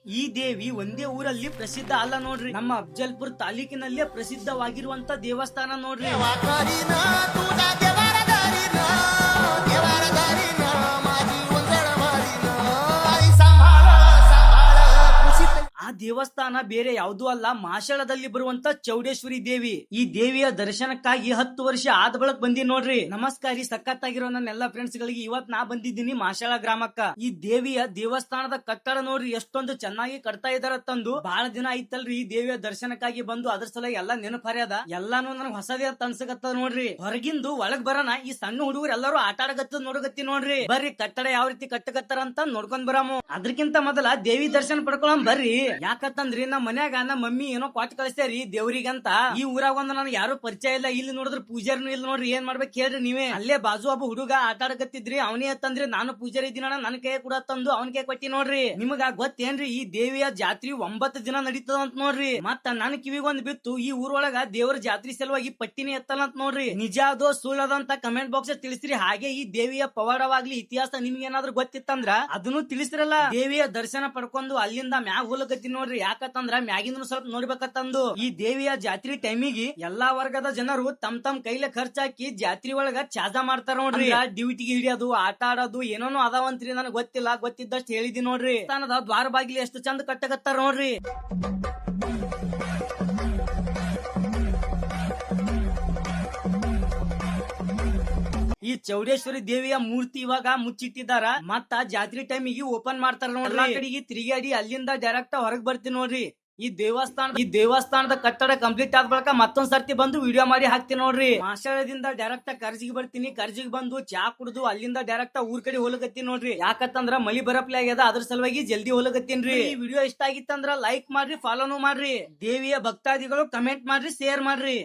ಈ ದೇವಿ ಒಂದೇ ಊರಲ್ಲಿ ಪ್ರಸಿದ್ಧ ಅಲ್ಲ ನೋಡ್ರಿ, ನಮ್ಮ ಅಫಜಲ್ಪುರ್ ತಾಲೂಕಿನಲ್ಲೇ ಪ್ರಸಿದ್ಧವಾಗಿರುವಂತ ದೇವಸ್ಥಾನ ನೋಡ್ರಿ. ಆ ದೇವಸ್ಥಾನ ಬೇರೆ ಯಾವುದೂ ಅಲ್ಲ, ಮಾಷಳದಲ್ಲಿ ಬರುವಂತ ಚೌಡೇಶ್ವರಿ ದೇವಿ. ಈ ದೇವಿಯ ದರ್ಶನಕ್ಕಾಗಿ 10 ವರ್ಷ ಆದ ಬಳಕ ಬಂದಿ ನೋಡ್ರಿ. ನಮಸ್ಕಾರಿ, ಸಖತ್ತಾಗಿರೋ ನನ್ನ ಎಲ್ಲಾ ಫ್ರೆಂಡ್ಸ್ ಗಳಿಗೆ ಇವತ್ ನಾ ಬಂದಿದ್ದೀನಿ ಮಾಷಳ ಗ್ರಾಮಕ್ಕ. ಈ ದೇವಿಯ ದೇವಸ್ಥಾನದ ಕಟ್ಟಡ ನೋಡ್ರಿ ಎಷ್ಟೊಂದು ಚೆನ್ನಾಗಿ ಕಟ್ತಾ ಇದಾರ ತಂದು. ಬಹಳ ದಿನ ಐತಲ್ರಿ ಈ ದೇವಿಯ ದರ್ಶನಕ್ಕಾಗಿ ಬಂದು, ಅದ್ರ ಸಲ ಎಲ್ಲಾ ನೆನಪರ್ಯದ, ಎಲ್ಲಾನು ನನಗ್ ಹೊಸದೇ ಅನ್ಸಕತ್ತದ ನೋಡ್ರಿ. ಹೊರಗಿಂದು ಒಳಗ್ ಬರೋಣ, ಈ ಸಣ್ಣ ಹುಡುಗರು ಎಲ್ಲರೂ ಆಟ ಆಡಗತ್ತದ ನೋಡಗತ್ತಿ ನೋಡ್ರಿ. ಬರ್ರಿ ಕಟ್ಟಡ ಯಾವ ರೀತಿ ಕಟ್ಟಕತ್ತಾರ ಅಂತ ನೋಡ್ಕೊಂಡ್ ಬರಾಮು. ಅದ್ರಕ್ಕಿಂತ ಮೊದಲ ದೇವಿ ದರ್ಶನ ಪಡ್ಕೊಳಂ ಬರ್ರಿ. ಯಾಕಂತಂದ್ರಿ ನಮ್ಮ ಮನ್ಯಾಗ ನಮ್ಮ ಮಮ್ಮಿ ಏನೋ ಕೊಟ್ಟು ಕಳಿಸ್ತಾರಿ ದೇವ್ರಿಗಂತ. ಈ ಊರಾಗ ಒಂದು ನನಗೆ ಯಾರು ಪರಿಚಯ ಇಲ್ಲ, ಇಲ್ಲಿ ನೋಡಿದ್ರೆ ಪೂಜಾರಿನೂ ಇಲ್ಲ ನೋಡ್ರಿ. ಏನ್ ಮಾಡ್ಬೇಕು ಹೇಳ್ರಿ ನೀವೇ. ಅಲ್ಲೇ ಬಾಜು ಒಬ್ಬ ಹುಡುಗ ಆಟ ಆಡಕತ್ತಿದ್ರಿ, ಅವನೇ ಅಂತಂದ್ರಿ ನಾನು ಪೂಜಾರಿ ಇದ್ದೀನ, ನನ್ ಕೈ ಕೂಡ ತಂದು ಅವನ ಕೈ ಕೊಟ್ಟಿ ನೋಡ್ರಿ. ನಿಮಗ ಗೊತ್ತೇನ್ರಿ ಈ ದೇವಿಯ ಜಾತ್ರಿ 9 ದಿನ ನಡೀತದ ಅಂತ ನೋಡ್ರಿ. ಮತ್ತ ನನ್ ಕಿವಿಗೊಂದ್ ಬಿತ್ತು ಈ ಊರೊಳಗ ದೇವರ ಜಾತ್ರಿ ಸಲುವಾಗಿ ಪಟ್ಟಿನಿ ಎತ್ತಲ್ಲ ಅಂತ ನೋಡ್ರಿ. ನಿಜ ಅದೋ ಸುಳ್ಳದ ಅಂತ ಕಮೆಂಟ್ ಬಾಕ್ಸ್ ತಿಳಿಸ್ರಿ. ಹಾಗೆ ಈ ದೇವಿಯ ಪವಾಡವಾಗ್ಲಿ ಇತಿಹಾಸ ನಿಮ್ಗೆ ಏನಾದ್ರು ಗೊತ್ತಿತ್ತಂದ್ರ ಅದನ್ನು ತಿಳಿಸ್ರಲ್ಲ. ದೇವಿಯ ದರ್ಶನ ಪಡ್ಕೊಂಡು ಅಲ್ಲಿಂದ ಮ್ಯಾಗ ಹೋಲಕತ್ತಿ ನೋಡ್ರಿ. ಯಾಕಂತಂದ್ರ ಮ್ಯಾಗಿಂದ ಸ್ವಲ್ಪ ನೋಡ್ಬೇಕಂತಂದು. ಈ ದೇವಿಯ ಜಾತ್ರಿ ಟೈಮಿಗೆ ಎಲ್ಲಾ ವರ್ಗದ ಜನರು ತಮ್ ಕೈಲೆ ಖರ್ಚಾಕಿ ಜಾತ್ರಿ ಒಳಗ ಚಾಜಾ ಮಾಡ್ತಾರ ನೋಡ್ರಿ. ಡ್ಯೂಟಿಗೆ ಹಿಡಿಯೋದು, ಆಟ ಆಡೋದು ಏನೇನೋ ಅದಾವಂತ್ರಿ, ನನಗ್ ಗೊತ್ತಿಲ್ಲ, ಗೊತ್ತಿದ್ದಷ್ಟು ಹೇಳಿದಿ ನೋಡ್ರಿ. ಸ್ಥಾನದ ದ್ವಾರ ಬಾಗಿಲಿ ಎಷ್ಟು ಚಂದ ಕಟ್ಟಕತ್ತಾರ ನೋಡ್ರಿ. ಈ ಚೌಡೇಶ್ವರಿ ದೇವಿಯ ಮೂರ್ತಿ ಇವಾಗ ಮುಚ್ಚಿಟ್ಟಿದಾರ, ಮತ್ತ ಜಾತ್ರಿ ಟೈಮಿಗೆ ಓಪನ್ ಮಾಡ್ತಾರ ನೋಡ್ರಿ. ಆ ಕಡೆಗೆ ತಿರುಗಾಡಿ ಅಲ್ಲಿಂದ ಡೈರೆಕ್ಟ್ ಹೊರಗ್ ಬರ್ತೀನಿ ನೋಡ್ರಿ. ಈ ದೇವಸ್ಥಾನದ ಕಟ್ಟಡ ಕಂಪ್ಲೀಟ್ ಆದ ಬಳಿಕ ಮತ್ತೊಂದ್ ಸರ್ತಿ ಬಂದು ವಿಡಿಯೋ ಮಾಡಿ ಹಾಕ್ತೀನಿ ನೋಡ್ರಿ. ಮಾಷಳದಿಂದ ಡೈರೆಕ್ಟ್ ಕರ್ಜಿಗೆ ಬರ್ತೀನಿ. ಕರ್ಜಿಗೆ ಬಂದು ಚಾ ಕುಡಿದು ಅಲ್ಲಿಂದ ಡೈರೆಕ್ಟ್ ಊರ್ ಕಡೆ ಹೋಲಕತ್ತೀನಿ ನೋಡ್ರಿ. ಯಾಕಂತಂದ್ರ ಮಳಿ ಬರಪ್ಲೆ ಆಗ್ಯದ, ಅದ್ರ ಸಲುವಾಗಿ ಜಲ್ದಿ ಹೋಲಕತ್ತೀನ್ರಿ. ಈ ವಿಡಿಯೋ ಇಷ್ಟ ಆಗಿತ್ತಂದ್ರ ಲೈಕ್ ಮಾಡ್ರಿ, ಫಾಲೋನು ಮಾಡ್ರಿ. ದೇವಿಯ ಭಕ್ತಾದಿಗಳು ಕಮೆಂಟ್ ಮಾಡ್ರಿ, ಶೇರ್ ಮಾಡ್ರಿ.